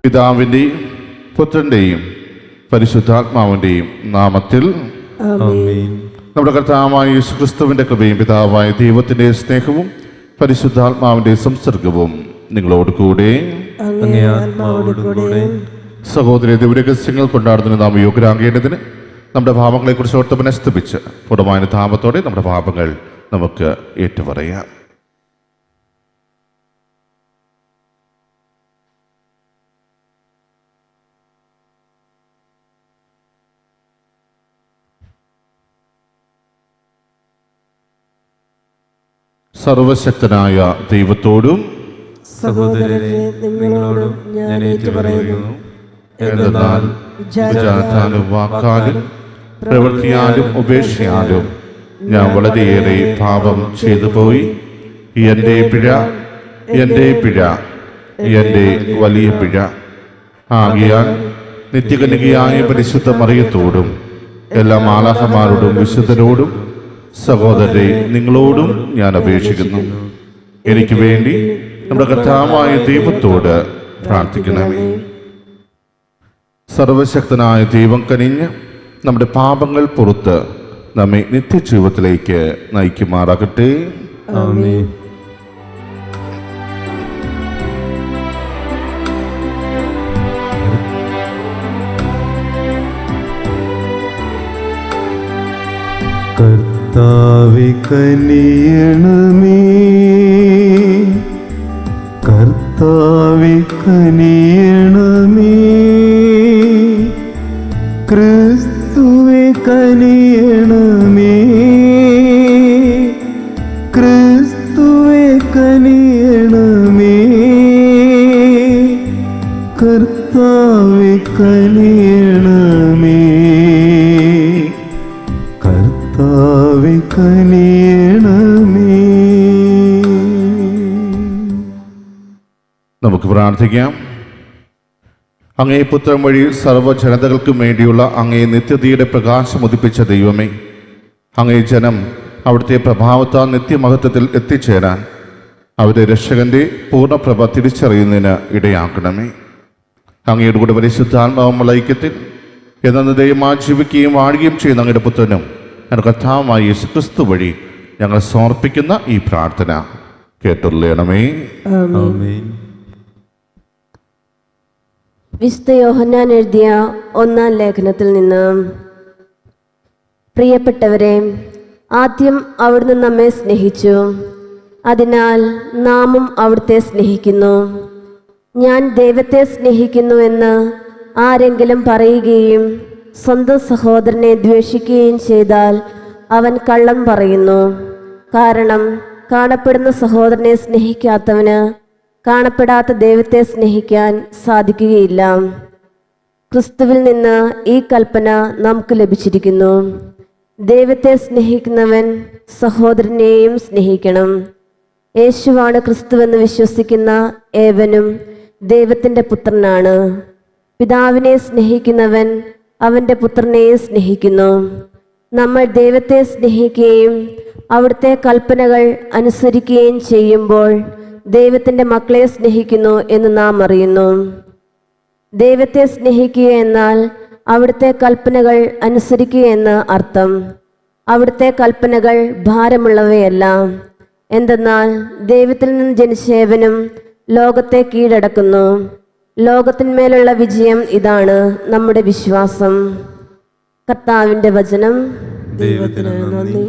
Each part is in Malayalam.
പിതാവിൻ്റെയും പുത്രൻ്റെയും പരിശുദ്ധാത്മാവിൻ്റെയും നാമത്തിൽ ആമേൻ. നമ്മുടെ കർത്താവായ യേശുക്രിസ്തുവിൻ്റെ കൃപയും പിതാവായ ദൈവത്തിൻ്റെ സ്നേഹവും പരിശുദ്ധാത്മാവിൻ്റെ സംസർഗവും നിങ്ങളോട് കൂടെ. അങ്ങേ ആത്മാവോടുകൂടെ. സഹോദരി ദിവ്യരഹസ്യങ്ങൾ കൊണ്ടാടുന്നതിന് നാം യോഗ്യരാകേണ്ടതിന് നമ്മുടെ പാപങ്ങളെക്കുറിച്ച് ഓർത്ത് മനസ്തപിച്ച് പൂർണ്ണമായ താപത്തോടെ നമ്മുടെ പാപങ്ങൾ നമുക്ക് ഏറ്റുപറയാം. സർവശക്തനായ ദൈവത്തോടും സഹോദരരെ, നിങ്ങളോടും ഞാൻ ഏറ്റുപറയുന്നു. എന്തെന്നാൽ വിചാരത്താലും വാക്കാലും പ്രവൃത്തിയാലും ഉപേക്ഷയാലും ഞാൻ വളരെയേറെ പാപം ചെയ്തു പോയി. എൻ്റെ പിഴ, എൻ്റെ പിഴ, എൻ്റെ വലിയ പിഴ. ആകയാൽ നിത്യകന്യകയായ പരിശുദ്ധ മറിയത്തോടും എല്ലാ മാലാഖമാരോടും വിശുദ്ധരോടും സഹോദരരെ നിങ്ങളോടും ഞാൻ അപേക്ഷിക്കുന്നു, എനിക്ക് വേണ്ടി നമ്മുടെ കർത്താവായ ദൈവത്തോട് പ്രാർത്ഥിക്കണമേ. സർവശക്തനായ ദൈവം കനിഞ്ഞ് നമ്മുടെ പാപങ്ങൾ പുറത്ത് നമ്മെ നിത്യജീവിതത്തിലേക്ക് നയിക്കുമാറാകട്ടെ. ആമേൻ. കർത്താവേ കനിയണമേ, കർത്താവേ കനിയണമേ, ക്രിസ്തുവേ കനിയണമേ, ക്രിസ്തുവേ കനിയണമേ, കർത്താവേ കനിയണമേ, കർത്താവേ കനിയണമേ. നമുക്ക് പ്രാർത്ഥിക്കാം. അങ്ങേ പുത്രൻ വഴി സർവ്വജനതകൾക്കും വേണ്ടിയുള്ള അങ്ങേ നിത്യതയുടെ പ്രകാശം ഉദിപ്പിച്ച ദൈവമേ, അങ്ങേ ജനം അവിടുത്തെ പ്രഭാവത്താൽ നിത്യമഹത്വത്തിൽ എത്തിച്ചേരാൻ അവരുടെ രക്ഷകന്റെ പൂർണ്ണപ്രഭ തിരിച്ചറിയുന്നതിന് ഇടയാക്കണമേ. അങ്ങയുടെ കൂടെ പരിശുദ്ധാത്മാവുമുള്ള ഐക്യത്തിൽ എന്നേരവും ജീവിക്കുകയും വാഴുകയും ചെയ്യുന്ന അങ്ങയുടെ പുത്രനും ഞങ്ങളുടെ കർത്താവായ യേശുക്രിസ്തു വഴി ഞങ്ങൾ സമർപ്പിക്കുന്ന ഈ പ്രാർത്ഥന കേട്ടുള്ളണമേ. ആമേൻ. വിശുദ്ധ യോഹന്നാൻ എഴുതിയ 1-ാം ലേഖനത്തിൽ നിന്ന്. പ്രിയപ്പെട്ടവരെ, ആദ്യം അവിടുന്ന് നമ്മെ സ്നേഹിച്ചു, അതിനാൽ നാമും അവിടുത്തെ സ്നേഹിക്കുന്നു. ഞാൻ ദൈവത്തെ സ്നേഹിക്കുന്നു എന്ന് ആരെങ്കിലും പറയുകയും സ്വന്തം സഹോദരനെ ദ്വേഷിക്കുകയും ചെയ്താൽ അവൻ കള്ളം പറയുന്നു. കാരണം കാണപ്പെടുന്ന സഹോദരനെ സ്നേഹിക്കാത്തവന് കാണപ്പെടാത്ത ദൈവത്തെ സ്നേഹിക്കാൻ സാധിക്കുകയില്ല. ക്രിസ്തുവിൽ നിന്ന് ഈ കൽപ്പന നമുക്ക് ലഭിച്ചിരിക്കുന്നു: ദൈവത്തെ സ്നേഹിക്കുന്നവൻ സഹോദരനെയും സ്നേഹിക്കണം. യേശുവാണ് ക്രിസ്തുവെന്ന് വിശ്വസിക്കുന്ന ഏവനും ദൈവത്തിൻ്റെ പുത്രനാണ്. പിതാവിനെ സ്നേഹിക്കുന്നവൻ അവൻ്റെ പുത്രനെയും സ്നേഹിക്കുന്നു. നമ്മൾ ദൈവത്തെ സ്നേഹിക്കുകയും അവിടുത്തെ കൽപ്പനകൾ അനുസരിക്കുകയും ചെയ്യുമ്പോൾ ദൈവത്തിൻ്റെ മക്കളെ സ്നേഹിക്കുന്നു എന്ന് നാം അറിയുന്നു. ദൈവത്തെ സ്നേഹിക്കുക എന്നാൽ അവിടുത്തെ കൽപ്പനകൾ അനുസരിക്കുക എന്ന് അർത്ഥം. അവിടുത്തെ കൽപ്പനകൾ ഭാരമുള്ളവയല്ല. എന്തെന്നാൽ ദൈവത്തിൽ നിന്ന് ജനിച്ചേവനും ലോകത്തെ കീഴടക്കുന്നു. ലോകത്തിന്മേലുള്ള വിജയം ഇതാണ് നമ്മുടെ വിശ്വാസം. കർത്താവിൻ്റെ വചനം. ദൈവത്തിന് നന്ദി.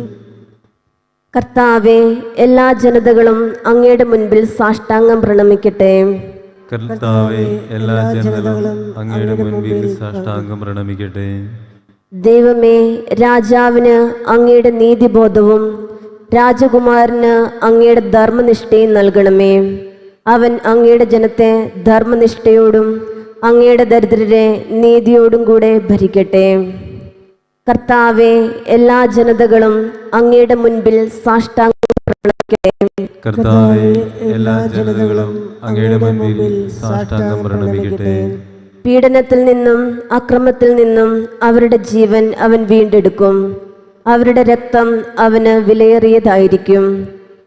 കർത്താവെ, എല്ലാ ജനതകളും അങ്ങയുടെ മുൻപിൽ സാഷ്ടാംഗം പ്രണമിക്കട്ടെ. കർത്താവേ, എല്ലാ ജനതകളും അങ്ങയുടെ മുൻപിൽ സാഷ്ടാംഗം പ്രണമിക്കട്ടെ. ദൈവമേ, രാജാവിന് അങ്ങയുടെ നീതിബോധവും രാജകുമാരന് അങ്ങയുടെ ധർമ്മനിഷ്ഠയും നൽകണമേ. അവൻ അങ്ങയുടെ ജനത്തെ ധർമ്മനിഷ്ഠയോടും അങ്ങയുടെ ദരിദ്രരെ നീതിയോടും കൂടെ ഭരിക്കട്ടെ. കർത്താവെ, എല്ലാ ജനതകളും അങ്ങയുടെ മുൻപിൽ സാഷ്ടാംഗം പ്രണമിക്കട്ടെ. കർത്താവേ, എല്ലാ ജനതകളും അങ്ങയുടെ മുൻപിൽ സാഷ്ടാംഗം പ്രണമിക്കട്ടെ. പീഡനത്തിൽ നിന്നും അക്രമത്തിൽ നിന്നും അവരുടെ ജീവൻ അവൻ വീണ്ടെടുക്കും. അവരുടെ രക്തം അവന് വിലയേറിയതായിരിക്കും.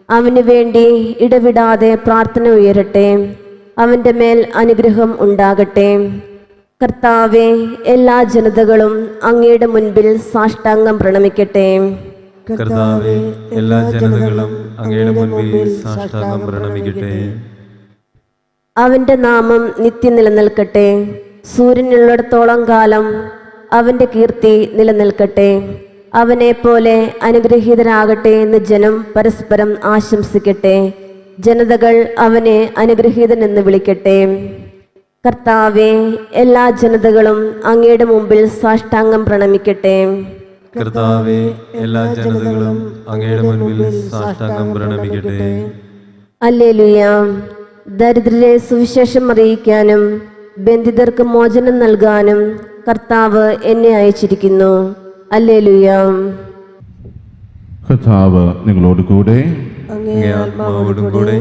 അവന് വേണ്ടി ഇടവിടാതെ പ്രാർത്ഥന ഉയരട്ടെ. അവൻ്റെ മേൽ അനുഗ്രഹം ഉണ്ടാകട്ടെ. കർത്താവെ, എല്ലാ ജനതകളും അങ്ങയുടെ മുൻപിൽ സാഷ്ടാംഗം പ്രണമിക്കട്ടെ. കർത്താവെ, എല്ലാ ജനതകളും അങ്ങയുടെ മുൻപിൽ സാഷ്ടാംഗം പ്രണമിക്കട്ടെ. അവൻ്റെ നാമം നിത്യം നിലനിൽക്കട്ടെ. സൂര്യനുള്ളിടത്തോളം കാലം അവൻ്റെ കീർത്തി നിലനിൽക്കട്ടെ. അവനെ പോലെ അനുഗ്രഹീതരാകട്ടെ എന്ന് ജനം പരസ്പരം ആശംസിക്കട്ടെ. ജനതകൾ അവനെ അനുഗ്രഹീതൻ എന്ന് വിളിക്കട്ടെ. കർത്താവെ, എല്ലാ ജനതകളും അങ്ങയുടെ മുമ്പിൽ സാഷ്ടാംഗം പ്രണമിക്കട്ടെ. കർത്താവെ, എല്ലാ ജനതകളും അങ്ങയുടെ മുൻപിൽ സാഷ്ടാംഗം പ്രണമിക്കട്ടെ. ഹല്ലേലൂയ. ദരിദ്രരെ സുവിശേഷം അറിയിക്കാനും ബന്ധിതർക്ക് മോചനം നൽകാനും കർത്താവ് എന്നെ അയച്ചിരിക്കുന്നു. ഹല്ലേലൂയ. കർത്താവ് നിങ്ങളോട് കൂടെ. അങ്ങേ ആത്മാവോടും കൂടെ.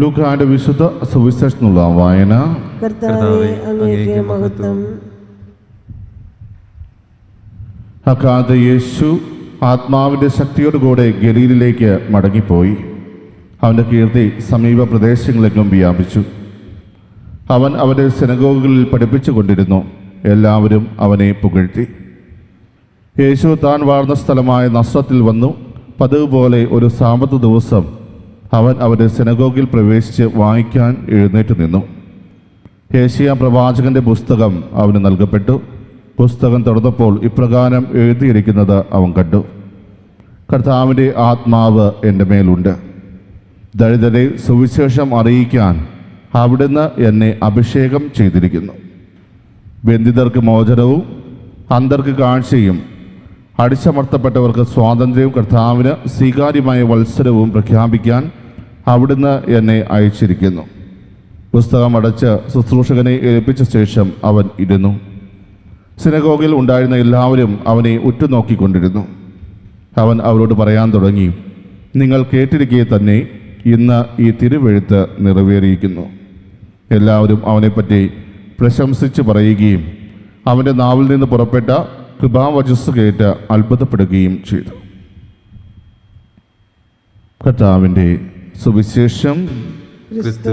ലൂക്കായുടെ വിശുദ്ധ സുവിശേഷത്തിനുള്ള വായന. കർത്താവെ, അങ്ങേക്ക് മഹത്വം. അക്കാലത്ത് യേശു ആത്മാവിൻ്റെ ശക്തിയോടുകൂടെ ഗലീലിലേക്ക് മടങ്ങിപ്പോയി. അവൻ്റെ കീർത്തി സമീപ പ്രദേശങ്ങളിലെങ്ങും വ്യാപിച്ചു. അവൻ അവൻ്റെ സിനഗോഗുകളിൽ പഠിപ്പിച്ചു കൊണ്ടിരുന്നു. എല്ലാവരും അവനെ പുകഴ്ത്തി. യേശു താൻ വാഴ്ന്ന സ്ഥലമായ നസ്രത്തിൽ വന്നു. പതിവ് പോലെ ഒരു സാബത്ത് ദിവസം അവൻ അവൻ്റെ സിനഗോഗിൽ പ്രവേശിച്ച് വായിക്കാൻ എഴുന്നേറ്റ് നിന്നു. യേശയ്യാ പ്രവാചകന്റെ പുസ്തകം അവന് നൽകപ്പെട്ടു. പുസ്തകം തുറന്നപ്പോൾ ഇപ്രകാരം എഴുതിയിരിക്കുന്നത് അവൻ കണ്ടു. കർത്താവിൻ്റെ ആത്മാവ് എൻ്റെ മേലുണ്ട്. ദരിദ്രരെ സുവിശേഷം അറിയിക്കാൻ അവിടുന്ന് എന്നെ അഭിഷേകം ചെയ്തിരിക്കുന്നു. ബന്ധിതർക്ക് മോചനവും അന്ധർക്ക് കാഴ്ചയും അടിച്ചമർത്തപ്പെട്ടവർക്ക് സ്വാതന്ത്ര്യവും കർത്താവിന് സ്വീകാര്യമായ വത്സരവും പ്രഖ്യാപിക്കാൻ അവിടുന്ന് എന്നെ അയച്ചിരിക്കുന്നു. പുസ്തകം അടച്ച് ശുശ്രൂഷകനെ ഏൽപ്പിച്ച ശേഷം അവൻ ഇരുന്നു. സിനഗോഗിൽ ഉണ്ടായിരുന്ന എല്ലാവരും അവനെ ഉറ്റുനോക്കിക്കൊണ്ടിരുന്നു. അവൻ അവരോട് പറയാൻ തുടങ്ങി, നിങ്ങൾ കേട്ടിരിക്കെ തന്നെ ഇന്ന് ഈ തിരുവെഴുത്ത് നിറവേറിയിരിക്കുന്നു. എല്ലാവരും അവനെപ്പറ്റി പ്രശംസിച്ച് പറയുകയും അവൻ്റെ നാവിൽ നിന്ന് പുറപ്പെട്ട കൃപാവചസ് കേട്ട് അത്ഭുതപ്പെടുകയും ചെയ്തു. കർത്താവിൻ്റെ സുവിശേഷം. ക്രിസ്തു.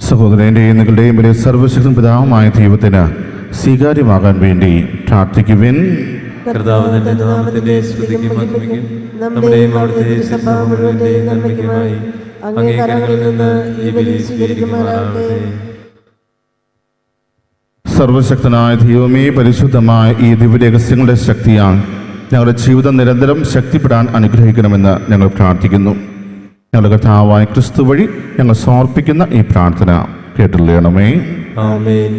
സഹോദരൻ്റെയും നിങ്ങളുടെയും വലിയ സർവശക്തൻ പിതാവുമായ ദൈവത്തിന് സ്വീകാര്യമാകാൻ വേണ്ടി പ്രാർത്ഥിക്കുവിൻ. കർത്താവ് തന്റെ നാമത്തിന്റെ സ്തുതിക്കും മഹിമയ്ക്കും നമ്മുടെയും അവിടുത്തെ സഭ മുഴുവന്റെയും നന്മയ്ക്കുമായി അങ്ങേ കരങ്ങളിൽ നിന്ന് ഈ ബലി സ്വീകരിക്കുമാറാകട്ടെ. സർവശക്തനായ ദൈവമേ, പരിശുദ്ധമായ ഈ ദിവ്യരഹസ്യങ്ങളുടെ ശക്തിയാൽ ഞങ്ങളുടെ ജീവിതം നിരന്തരം ശക്തിപ്പെടാൻ അനുഗ്രഹിക്കണമെന്ന് ഞങ്ങൾ പ്രാർത്ഥിക്കുന്നു. ഞങ്ങളുടെ കർത്താവായ ക്രിസ്തു വഴി ഞങ്ങൾ സമർപ്പിക്കുന്ന ഈ പ്രാർത്ഥന കേട്ടുള്ളണമേ. ആമേൻ.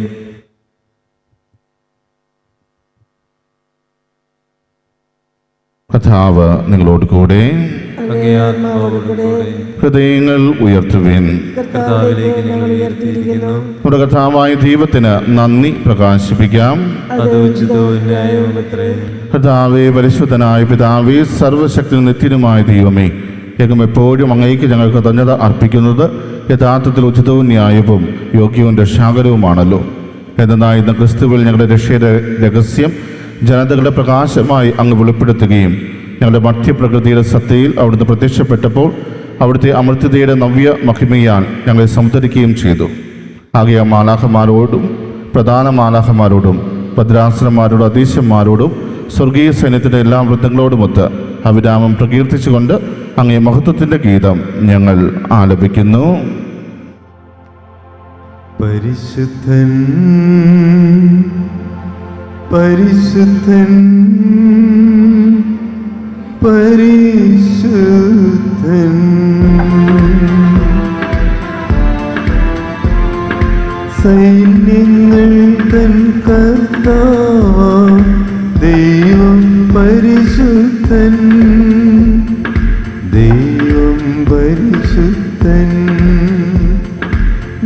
കർത്താവ് നിങ്ങളോട് കൂടെ. അങ്ങേ ആത്മാവോടുകൂടെ ഹൃദയങ്ങൾ ഉയർത്തുവിൻ. കർത്താവിലേക്ക് ഞങ്ങൾ ഉയർത്തിയിരിക്കുന്നു. നമ്മുടെ കർത്താവായ ദൈവത്തിന് നന്ദി പ്രകാശിപ്പിക്കാം. അത് ഉചിതവും ന്യായവും അത്രേ. കർത്താവേ, പരിശുദ്ധനായ പിതാവേ, സർവശക്തി നിത്യനുമായ ദൈവമേ, ഏകം എപ്പോഴും അങ്ങേക്ക് ഞങ്ങൾ കൃതജ്ഞത അർപ്പിക്കുന്നത് യഥാർത്ഥത്തിൽ ഉചിതവും ന്യായവും യോഗ്യവും രക്ഷാകരവുമാണല്ലോ. എന്നാൽ ഇന്ന് ക്രിസ്തുവിൽ ഞങ്ങളുടെ രക്ഷയുടെ രഹസ്യം ജനതകളുടെ പ്രകാശമായി അങ്ങ് വെളിപ്പെടുത്തുകയും ഞങ്ങളുടെ മധ്യപ്രകൃതിയുടെ സത്തയിൽ അവിടുന്ന് പ്രത്യക്ഷപ്പെട്ടപ്പോൾ അവിടുത്തെ അമൃത്യതയുടെ നവ്യ മഹിമയാൽ ഞങ്ങളെ സംതരിക്കുകയും ചെയ്തു. ആകെ മാലാഖമാരോടും പ്രധാന മാലാഖമാരോടും ഭദ്രാസനന്മാരോടും അധീശന്മാരോടും സ്വർഗീയ സൈന്യത്തിൻ്റെ എല്ലാ വൃത്തങ്ങളോടുമൊത്ത് അവിരാമം പ്രകീർത്തിച്ചുകൊണ്ട് അങ്ങേ മഹത്വത്തിൻ്റെ ഗീതം ഞങ്ങൾ ആലപിക്കുന്നു. പരിശുദ്ധൻ പരിശുദ്ധൻ പരിശുദ്ധൻ, സൈന്യങ്ങൾ തൻ കർത്താവാം ദൈവം പരിശുദ്ധൻ, ദൈവം പരിശുദ്ധൻ.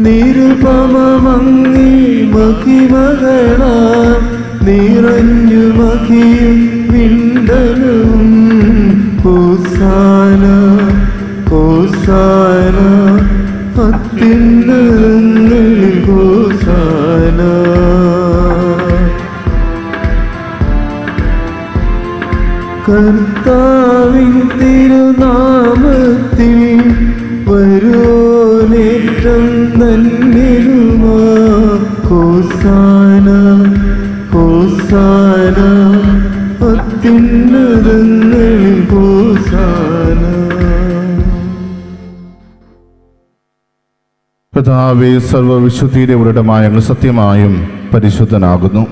നിരുപമമങ്ങി മഹിമകളാൽ നിറഞ്ഞു മഹിയും വിണ്ടലും. ഹോസാന ഹോസാന അത്യുന്നതങ്ങളിൽ ഹോസാന. കർത്താവിൻ തിരുനാമത്തിൽ വരോനേറ്റം നന്ദിരുമാ. ഹോസാന ഹോസാന അത്യുന്നതങ്ങളിൽ ഹോസാന. കർത്താവേ, സർവ്വവിശുദ്ധിയുടെ ഉറവിടമായ അങ്ങ് സത്യമായും പരിശുദ്ധനാകുന്നു.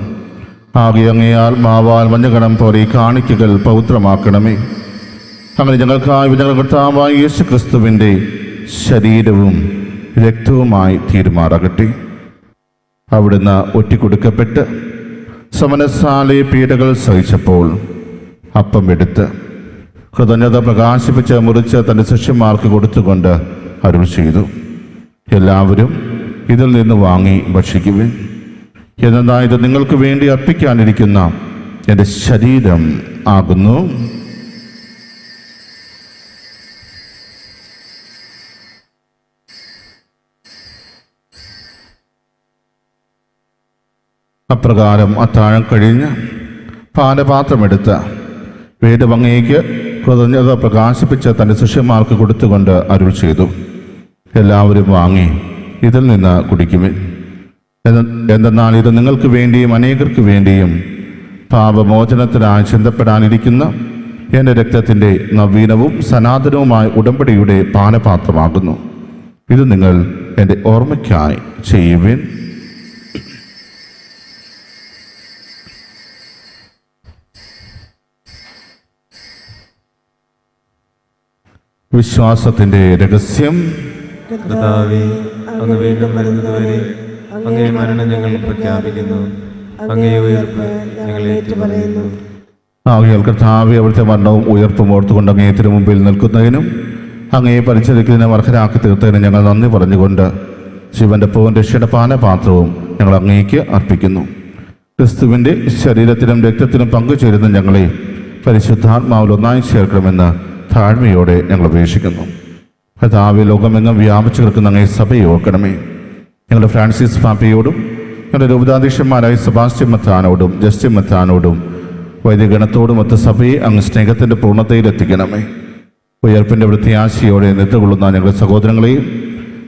ആകെ അങ്ങേ ആത്മാവാൽ മഞ്ഞകണം പോലെ ഈ കാണിക്കകൾ പൗത്രമാക്കണമേ. അങ്ങനെ ഞങ്ങൾക്കായി ഞങ്ങളുടെ കർത്താവായ യേശു ക്രിസ്തുവിൻ്റെ ശരീരവും രക്തവുമായി തീരുമാറാകട്ടെ. അവിടുന്ന് ഒറ്റിക്കൊടുക്കപ്പെട്ട് സമനസാലെ പീഡകൾ സഹിച്ചപ്പോൾ അപ്പം എടുത്ത് കൃതജ്ഞത പ്രകാശിപ്പിച്ച് മുറിച്ച് തൻ്റെ ശിഷ്യന്മാർക്ക് കൊടുത്തുകൊണ്ട് അരുൾ ചെയ്തു, എല്ലാവരും ഇതിൽ നിന്ന് വാങ്ങി ഭക്ഷിക്കുവിൻ. എന്നാൽ ഇത് നിങ്ങൾക്ക് വേണ്ടി അർപ്പിക്കാനിരിക്കുന്ന എൻ്റെ ശരീരം ആകുന്നു. അപ്രകാരം അത്താഴം കഴിഞ്ഞ് പാനപാത്രമെടുത്ത് വീണ്ടും അങ്ങേക്ക് കൃതജ്ഞത പ്രകാശിപ്പിച്ച് തൻ്റെ ശിഷ്യന്മാർക്ക് കൊടുത്തുകൊണ്ട് അരുൾ ചെയ്തു, എല്ലാവരും വാങ്ങി ഇതിൽ നിന്ന് കുടിക്കുവിൻ. എന്തെന്നാൽ ഇത് നിങ്ങൾക്ക് വേണ്ടിയും അനേകർക്ക് വേണ്ടിയും പാപമോചനത്തിനായി ചിന്തപ്പെടാനിരിക്കുന്ന എൻ്റെ രക്തത്തിൻ്റെ നവീനവും സനാതനവുമായ ഉടമ്പടിയുടെ പാനപാത്രമാകുന്നു. ഇത് നിങ്ങൾ എൻ്റെ ഓർമ്മയ്ക്കായി ചെയ്യുവിൻ. വിശ്വാസത്തിൻ്റെ രഹസ്യം. കർത്താവേ, അങ്ങ് വീണ്ടും വരുന്നതുവരെ അങ്ങേ മരണം ഞങ്ങൾ പ്രഖ്യാപിക്കുന്നു, അങ്ങേ ഉയർപ്പ് ഞങ്ങൾ ഏറ്റുപറയുന്നു. ആകയാൽ കർത്താവേ, അവിടുത്തെ മരണവും ഉയർപ്പും ഓർത്തുകൊണ്ട് അങ്ങേത്തിന് മുമ്പിൽ നിൽക്കുന്നതിനും അങ്ങയെ പരിചരിക്കുന്നതിനും അർഹരാക്കി തീർത്തതിനും ഞങ്ങൾ നന്ദി പറഞ്ഞുകൊണ്ട് ശിവന്റെ പൂവൻ രക്ഷയുടെ പാനപാത്രവും ഞങ്ങൾ അങ്ങേക്ക് അർപ്പിക്കുന്നു. ക്രിസ്തുവിൻ്റെ ശരീരത്തിനും രക്തത്തിനും പങ്കുചേരുന്ന ഞങ്ങളെ പരിശുദ്ധാത്മാവിൽ ഒന്നായി ചേർക്കണമെന്ന് താഴ്മയോടെ ഞങ്ങൾ അപേക്ഷിക്കുന്നു. കർത്താവേ, ലോകമെങ്ങും വ്യാപിച്ചു കിടക്കുന്ന അങ്ങേ സഭയെ ഓർക്കണമേ. ഞങ്ങളുടെ ഫ്രാൻസിസ് പാപ്പയോടും ഞങ്ങളുടെ രൂപതാധീശന്മാരായ സെബാസ്റ്റ്യൻ മത്താനോടും ജസ്റ്റിൻ മത്താനോടും വൈദികഗണത്തോടുമൊത്ത സഭയെ അങ്ങ് സ്നേഹത്തിൻ്റെ പൂർണ്ണതയിലെത്തിക്കണമേ. ഉയർപ്പിൻ്റെ പ്രത്യാശയോടെ നിദ്രകൊള്ളുന്ന ഞങ്ങളുടെ സഹോദരങ്ങളെയും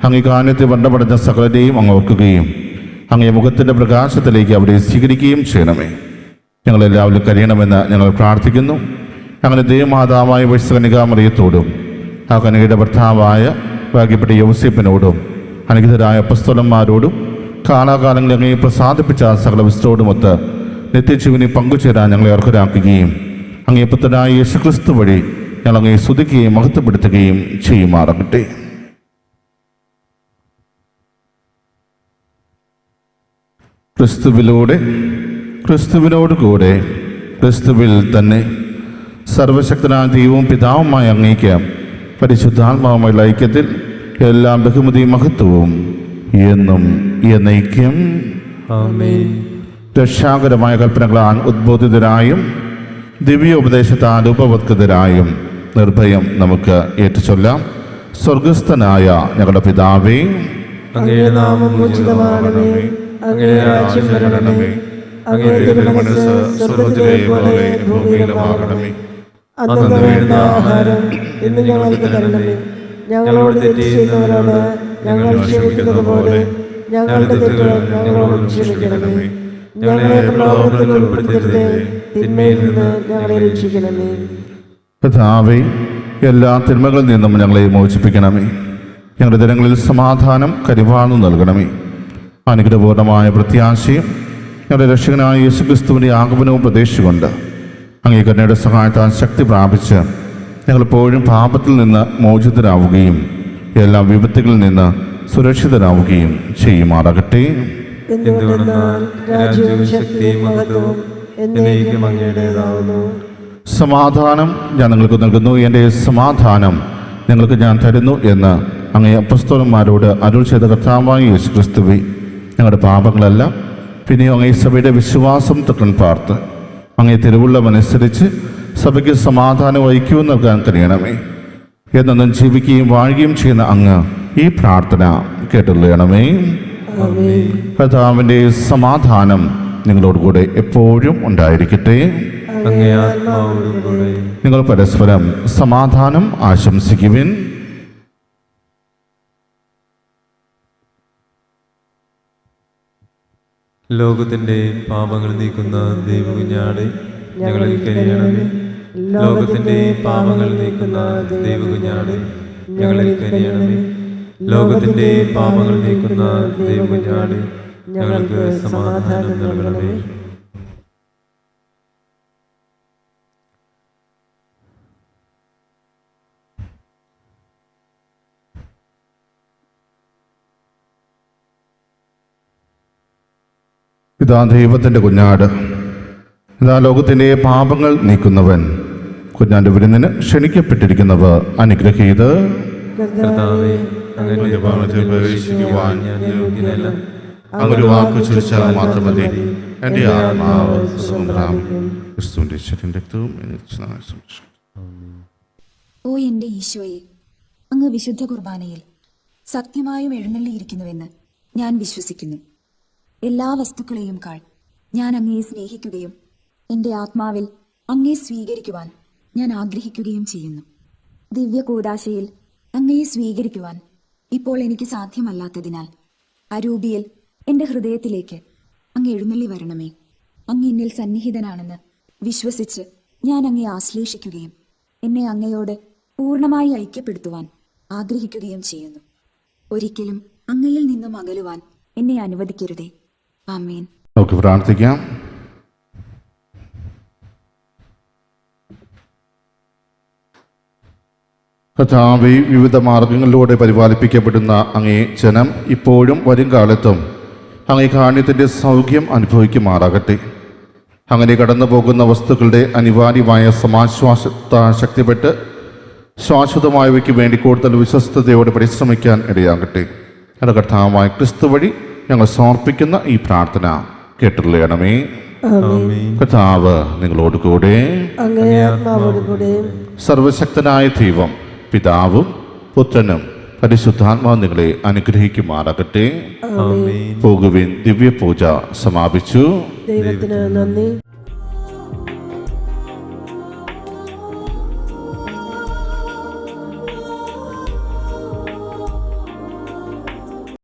അങ്ങേ കാന്യത്തെ വണ്ണപടഞ്ഞ സകലരെയും അങ്ങ് ഓർക്കുകയും അങ്ങേ മുഖത്തിൻ്റെ പ്രകാശത്തിലേക്ക് അവരെ സ്വീകരിക്കുകയും ചെയ്യണമേ. ഞങ്ങളെല്ലാവരും കഴിയണമെന്ന് ഞങ്ങൾ പ്രാർത്ഥിക്കുന്നു. അങ്ങനെ ദൈവമാതാവായ വൈശ്വകനികാമറിയത്തോടും ആ കനികയുടെ ഭർത്താവായ ഭാഗ്യപ്പെട്ട യൗസേപ്പിനോടും അനുഗ്രഹരായ അപ്പസ്തലന്മാരോടും കാലാകാലങ്ങളിൽ അങ്ങയെ പ്രസാദിപ്പിച്ച സകല വിശുദ്ധരോടുമൊത്ത് നിത്യജീവനെ പങ്കുചേരാൻ ഞങ്ങളെ അർഹരാക്കുകയും അങ്ങേ പുത്രനായ യേശുക്രിസ്തു വഴി ഞങ്ങൾ അങ്ങയെ സ്തുതിക്കുകയും മഹത്വപ്പെടുത്തുകയും ചെയ്യുമാറാകട്ടെ. ക്രിസ്തുവിലൂടെ, ക്രിസ്തുവിനോട് കൂടെ, ക്രിസ്തുവിൽ തന്നെ സർവശക്തനായ ദൈവവും പിതാവുമായ അങ്ങേക്ക് പരിശുദ്ധാത്മാവുമായുള്ള ഐക്യത്തിൽ എല്ലാ ബഹുമതിയും മഹത്വവും എന്നും എന്നൈക്യം. ആമേൻ. രക്ഷാകരമായ കൽപ്പനകളാൽ ഉദ്ബോധിതരായും ദിവ്യോപദേശത്താൽ ഉപവത്കൃതരായും നിർഭയം നമുക്ക് ഏറ്റുചൊല്ലാം. സ്വർഗസ്ഥനായ ഞങ്ങളുടെ പിതാവേ, അങ്ങയുടെ നാമം പൂജിതമാകണമേ. അങ്ങയുടെ രാജ്യം വരണമേ. അങ്ങയുടെ തിരുമനസ്സ് സ്വർഗ്ഗത്തിലെ പോലെ ഭൂമിയിലുമാകണമേ. അന്നു വേണ്ടുന്ന ആഹാരം ഇന്ന് ഞങ്ങൾക്ക് തരണമേ. ഞങ്ങളോട് തെറ്റ് ചെയ്യുന്നവരോട് ഞങ്ങൾ ക്ഷമിക്കുന്നത് പോലെ ഞങ്ങളുടെ തെറ്റുകൾ ഞങ്ങളോട് ക്ഷമിക്കണമേ. ഞങ്ങളെ പ്രലോഭനത്തിൽ ഉൾപ്പെടുത്തരുതേ. തിന്മയിൽ നിന്ന് ഞങ്ങളെ രക്ഷിക്കണമേ. പിതാവേ, എല്ലാ തിന്മകളിൽ നിന്നും ഞങ്ങളെ മോചിപ്പിക്കണമേ. ഞങ്ങളുടെ ദിനങ്ങളിൽ സമാധാനം കരിവാർന്നു നൽകണമേ. അനുഗ്രഹപൂർണമായ പ്രത്യാശയും ഞങ്ങളുടെ രക്ഷകനായ യേശുക്രിസ്തുവിൻ്റെ ആഗമനവും പ്രതീക്ഷിച്ചുകൊണ്ട് അങ്ങേ കരുണയുടെ സഹായത്താൽ ശക്തി പ്രാപിച്ച് ഞങ്ങളെപ്പോഴും പാപത്തിൽ നിന്ന് മോചിതരാവുകയും എല്ലാ വിപത്തുകളിൽ നിന്ന് സുരക്ഷിതരാവുകയും ചെയ്യുമാറാകട്ടെ. എന്തുകൊണ്ടെന്നാൽ രാജ്യവും ശക്തിയും മഹത്വവും എന്നേക്കും അങ്ങയുടേതാവുന്നു. സമാധാനം ഞാൻ നിങ്ങൾക്ക് നൽകുന്നു, എൻ്റെ സമാധാനം നിങ്ങൾക്ക് ഞാൻ തരുന്നു എന്ന് അങ്ങേ അപ്പസ്തോലന്മാരോട് അരുൾ ചെയ്ത കർത്താവായ യേശുക്രിസ്തുവേ, ഞങ്ങളുടെ പാപങ്ങളെല്ലാം പിന്നെയും അങ്ങേ സഭയുടെ വിശ്വാസം തൊട്ടൻ പാർത്ത് അങ്ങേ തിരുവുള്ളമനുസരിച്ച് സഭയ്ക്ക് സമാധാനം ഐക്യവും നൽകാൻ കഴിയണമേ. എന്നും ജീവിക്കുകയും വാഴുകയും ചെയ്യുന്ന അങ്ങ് ഈ പ്രാർത്ഥന കേട്ടുള്ളണമേ. കർത്താവിൻ്റെ സമാധാനം നിങ്ങളോടുകൂടെ എപ്പോഴും ഉണ്ടായിരിക്കട്ടെ. അങ്ങേ ആത്മാവോടുകൂടെ. നിങ്ങൾ പരസ്പരം സമാധാനം ആശംസിക്കുവിൻ. ലോകത്തിന്റെ പാപങ്ങൾ നീക്കുന്ന ദൈവകുഞ്ഞാടെ ഞങ്ങളിൽ കനിയണമേ. ലോകത്തിന്റെ പാപങ്ങൾ നീക്കുന്ന ദൈവകുഞ്ഞാടെ ഞങ്ങളിൽ കനിയണമേ. ലോകത്തിന്റെ പാപങ്ങൾ നീക്കുന്ന ദൈവകുഞ്ഞാടെ ഞങ്ങൾക്ക് സമാധാനം നൽകണമേ. ഇതാ ദൈവത്തിൻ്റെ കുഞ്ഞാട്, ഇതാ ലോകത്തിൻ്റെ പാപങ്ങൾ നീക്കുന്നവൻ. കുഞ്ഞാൻ്റെ വിരുന്നിന് ക്ഷണിക്കപ്പെട്ടിരിക്കുന്നവർ അനുഗ്രഹീത്. കർത്താവേ, അങ്ങയുടെ ഭവനത്തിൽ പ്രവേശിക്കുവാൻ ഞാൻ യോഗ്യനല്ല. അങ്ങൊരു വാക്ക് ചോദിച്ചാൽ മാത്രം മതി, എൻ്റെ ആത്മാവ് സുഖം പ്രാപിക്കും. ക്രിസ്തുവിൻ്റെ ശരീരവും രക്തവും എന്നിൽ സംരക്ഷിക്കും. ഓ എൻ്റെ ഈശോയെ, അങ്ങ് വിശുദ്ധ കുർബാനയിൽ സത്യമായും എഴുന്നള്ളിയിരിക്കുന്നുവെന്ന് ഞാൻ വിശ്വസിക്കുന്നു. എല്ലാ വസ്തുക്കളെയും കാൾ ഞാൻ അങ്ങയെ സ്നേഹിക്കുകയും എൻ്റെ ആത്മാവിൽ അങ്ങയെ സ്വീകരിക്കുവാൻ ഞാൻ ആഗ്രഹിക്കുകയും ചെയ്യുന്നു. ദിവ്യ കൂദാശയിൽ അങ്ങയെ സ്വീകരിക്കുവാൻ ഇപ്പോൾ എനിക്ക് സാധ്യമല്ലാത്തതിനാൽ അരൂപിയിൽ എൻ്റെ ഹൃദയത്തിലേക്ക് അങ്ങ് എഴുന്നള്ളി വരണമേ. അങ്ങ് എന്നിൽ സന്നിഹിതനാണെന്ന് വിശ്വസിച്ച് ഞാൻ അങ്ങയെ ആശ്ലേഷിക്കുകയും എന്നെ അങ്ങയോട് പൂർണ്ണമായി ഐക്യപ്പെടുത്തുവാൻ ആഗ്രഹിക്കുകയും ചെയ്യുന്നു. ഒരിക്കലും അങ്ങയിൽ നിന്നും അകലുവാൻ എന്നെ അനുവദിക്കരുതേ. ആമേൻ. നമുക്ക് പ്രാർത്ഥിക്കാം. കർത്താവേ, വിവിധ മാർഗങ്ങളിലൂടെ പരിപാലിപ്പിക്കപ്പെടുന്ന അങ്ങേ ജനം ഇപ്പോഴും വരും കാലത്തും അങ്ങേ കാരുണ്യത്തിൻ്റെ സൗഖ്യം അനുഭവിക്കുമാറാകട്ടെ. അങ്ങനെ കടന്നു പോകുന്ന വസ്തുക്കളുടെ അനിവാര്യമായ സമാശ്വാസത്ത ശക്തിപ്പെട്ട് ശാശ്വതമായവയ്ക്ക് വേണ്ടി കൂടുതൽ വിശ്വസ്തയോടെ പരിശ്രമിക്കാൻ ഇടയാകട്ടെ. ഞങ്ങളുടെ കർത്താവായ ക്രിസ്തു വഴി ഞങ്ങൾ സമർപ്പിക്കുന്ന ഈ പ്രാർത്ഥന കേട്ടുള്ളണമേ. കർത്താവ് നിങ്ങളോട് കൂടെ. സർവശക്തനായ ദൈവം പിതാവും പുത്രനും പരിശുദ്ധാത്മാവ് നിങ്ങളെ അനുഗ്രഹിക്കുമാറാകട്ടെ. പോകുവിൻ. ദിവ്യ പൂജ സമാപിച്ചു. ദൈവത്തിന് നന്ദി.